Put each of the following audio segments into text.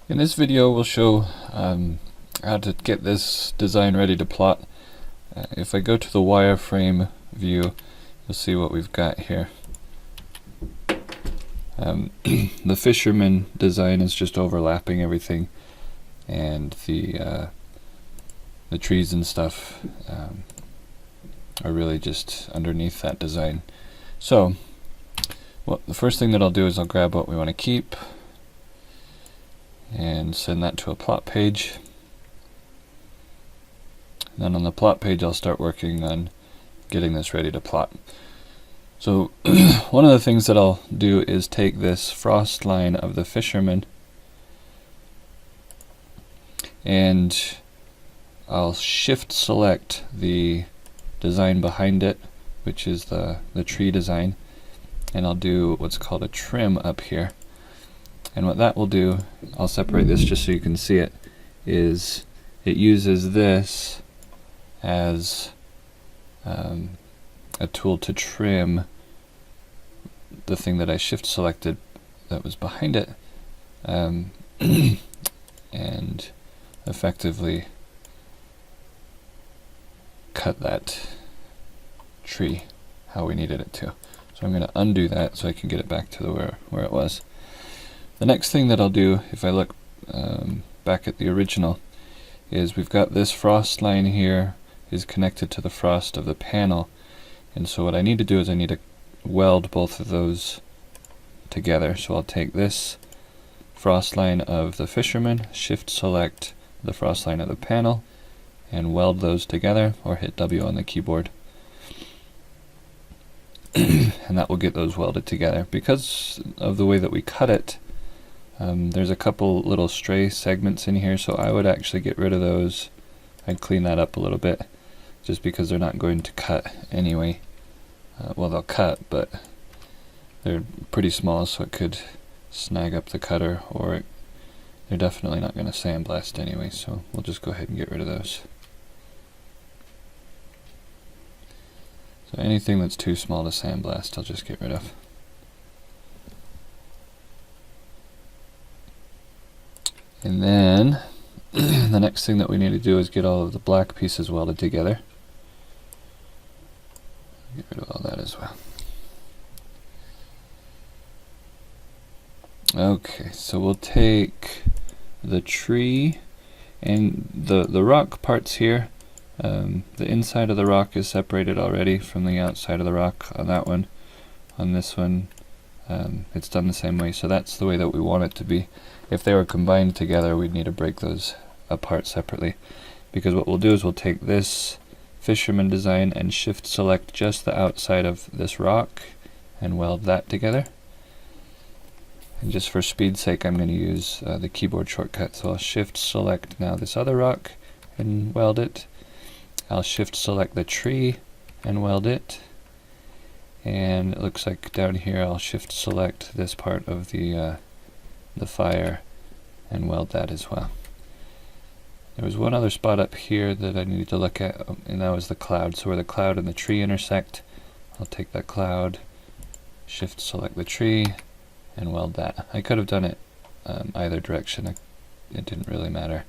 In this video we'll show how to get this design ready to plot. If I go to the wireframe view, you'll see what we've got here. The fisherman design is just overlapping everything, and the trees and stuff are really just underneath that design. So the first thing that I'll do is I'll grab what we want to keep and send that to a plot page. And then on the plot page I'll start working on getting this ready to plot. So one of the things that I'll do is take this frost line of the fisherman and I'll shift select the design behind it, which is the tree design, and I'll do what's called a trim up here. And what that will do, I'll separate this just so you can see it, is it uses this as a tool to trim the thing that I shift selected that was behind it, and effectively cut that tree how we needed it to. So I'm going to undo that so I can get it back to where it was. The next thing that I'll do, if I look back at the original, is we've got this frost line here is connected to the frost of the panel, and so what I need to do is I need to weld both of those together. So I'll take this frost line of the fisherman, shift select the frost line of the panel, and weld those together, or hit W on the keyboard. And that will get those welded together. Because of the way that we cut it, there's a couple little stray segments in here, so I would actually get rid of those. I'd clean that up a little bit, just because they're not going to cut anyway. Well, they'll cut, but they're pretty small, so it could snag up the cutter, or they're definitely not going to sandblast anyway, so we'll just go ahead and get rid of those. So anything that's too small to sandblast, I'll just get rid of. And then the next thing that we need to do is get all of the black pieces welded together. Get rid of all that as well. Okay, so we'll take the tree and the rock parts here. The inside of the rock is separated already from the outside of the rock on that one. On this one, it's done the same way, so that's the way that we want it to be. If they were combined together, we'd need to break those apart separately, because what we'll do is we'll take this fisherman design and shift select just the outside of this rock and weld that together. And just for speed's sake, I'm going to use the keyboard shortcut, so I'll shift select now this other rock and weld it. I'll shift select the tree and weld it, and it looks like down here I'll shift select this part of the fire and weld that as well. There was one other spot up here that I needed to look at, and that was the cloud. So where the cloud and the tree intersect, I'll take that cloud, shift select the tree, and weld that. I could have done it either direction, it didn't really matter.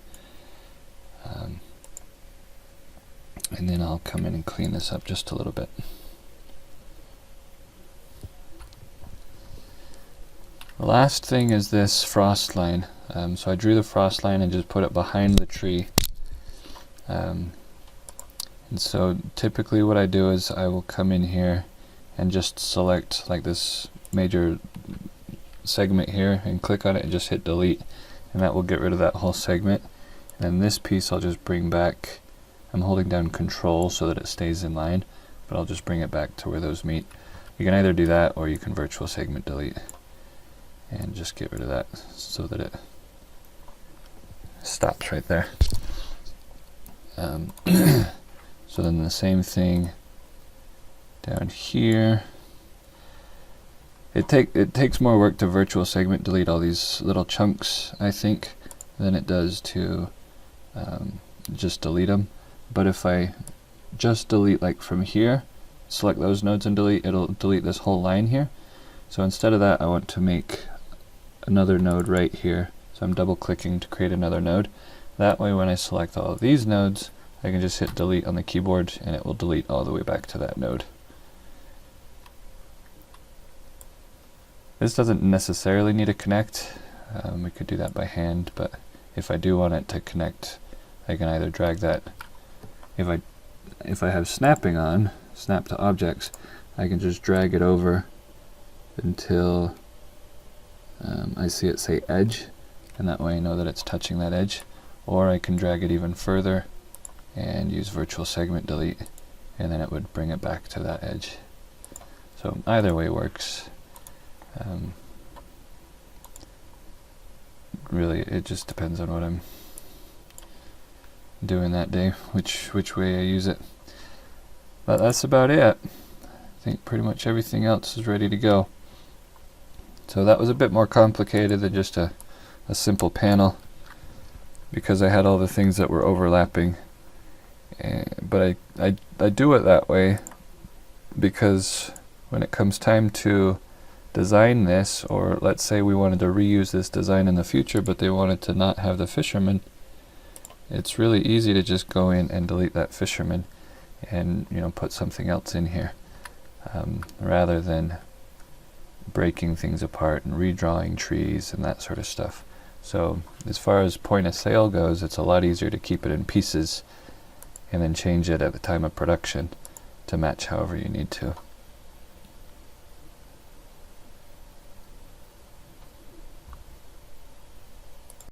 And then I'll come in and clean this up just a little bit. The last thing is this frost line. So I drew the frost line and just put it behind the tree. And so typically what I do is I will come in here and just select like this major segment here and click on it and just hit delete, and that will get rid of that whole segment. And then this piece I'll just bring back. I'm holding down control so that it stays in line, but I'll just bring it back to where those meet. You can either do that or you can virtual segment delete and just get rid of that so that it stops right there. So then the same thing down here. It takes more work to virtual segment delete all these little chunks, I think, than it does to just delete them. But if I just delete like from here, select those nodes and delete, it'll delete this whole line here. So instead of that, I want to make another node right here So I'm double clicking to create another node. That way when I select all of these nodes, I can just hit delete on the keyboard and it will delete all the way back to that node. This doesn't necessarily need to connect. We could do that by hand, but if I do want it to connect, I can either drag that. If I have snapping on, snap to objects, I can just drag it over until I see it say edge, and that way I know that it's touching that edge. Or I can drag it even further and use virtual segment delete, and then it would bring it back to that edge. So either way works. Really, it just depends on what I'm doing that day, which way I use it. But that's about it. I think pretty much everything else is ready to go. So that was a bit more complicated than just a simple panel, because I had all the things that were overlapping. But I do it that way because when it comes time to design this, or let's say we wanted to reuse this design in the future but they wanted to not have the fisherman, it's really easy to just go in and delete that fisherman and put something else in here, rather than breaking things apart and redrawing trees and that sort of stuff. So as far as point of sale goes, it's a lot easier to keep it in pieces and then change it at the time of production to match however you need to.